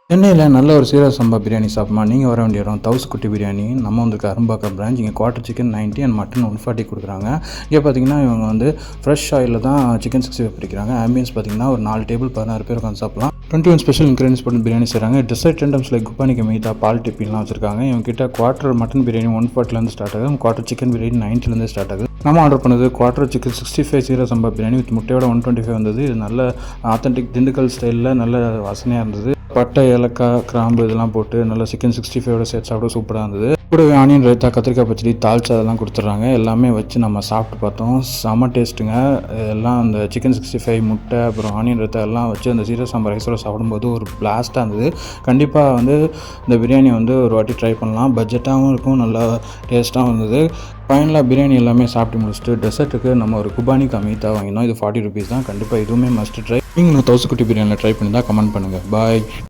சென்னையில் நல்ல ஒரு சீரக சம்பா பிரியாணி சாப்பிட்மா நீங்கள் வர வேண்டிய இடம் தவுசுக்குட்டி பிரியாணி. நம்ம வந்துருக்கு அரும்பாக்கம் பிரான்ச். இங்கே குவார்ட்டர் சிக்கன் 90 அண்ட் மட்டன் 140 கொடுக்குறாங்க. இங்கே பார்த்தீங்கன்னா இவங்க வந்து ஃப்ரெஷ் ஆயிலில் தான் சிக்கன் 65 பிடிக்கிறாங்க. ஆம்பியன்ஸ் பார்த்தீங்கன்னா ஒரு 4 டேபிள் 16 பேர் உட்காந்து சாப்பிடலாம். 21 ஸ்பெஷல் இன்க்ரீடியன்ஸ் போட்டு பிரியாணி செய்கிறாங்க. டெசர்ட் ஐட்டம்ஸ் லைக் குப்பானிக்கு மீதா பால் டிப்பிலாம் வச்சிருக்காங்க. இவங்க கிட்ட குவார்ட்டர் மட்டன் பிரியாணி 140 ஸ்டார்ட் ஆகுது. குவார்ட்டர் சிக்கன் பிரியாணி 90 ஸ்டார்ட் ஆகுது. நம்ம ஆர்டர் பண்ணது குவார்ட்டர் சிக்கன் 65 சீரக சம்பா பிரியாணி வித் முட்டையோட 125 வந்தது. இது நல்ல ஆத்தென்டிக் திண்டுக்கல் ஸ்டைலில் நல்ல வாசனையாக இருந்தது. பட்டை, ஏலக்காய், கிராம்பு இதெல்லாம் போட்டு நல்லா சிக்கன் 65 சேர்த்து சாப்பிட சூப்பராக இருந்தது. கூடவே ஆனியன் ரைத்தா, கத்திரிக்காய் பச்சடி, தால்ச்சா அதெல்லாம் கொடுத்துட்றாங்க. எல்லாமே வச்சு நம்ம சாப்பிட்டு பார்த்தோம். செம்ம டேஸ்ட்டுங்க. எல்லாம் அந்த சிக்கன் 65 முட்டை அப்புறம் ஆனியன் ரைத்தா எல்லாம் வச்சு அந்த சீரக சம்பா ரைஸோட சாப்பிடும்போது ஒரு பிளாஸ்ட்டாக இருந்தது. கண்டிப்பாக வந்து இந்த பிரியாணி வந்து ஒரு வாட்டி ட்ரை பண்ணலாம். பட்ஜெட்டாகவும் இருக்கும், நல்லா டேஸ்ட்டாகவும் இருந்தது. ஃபைனலாக பிரியாணி எல்லாமே சாப்பிட்டு முடிச்சுட்டு டெசர்ட்டுக்கு நம்ம ஒரு குபானிக்கு மீதா வாங்கினோம். இது 40 ருபீஸ் தான். கண்டிப்பாக இதுவுமே மஸ்ட் ட்ரை. நீங்களும் தவுசுக்குட்டி பிரியாணியில் ட்ரை பண்ணி தான் கமெண்ட் பண்ணுங்கள். பாய்.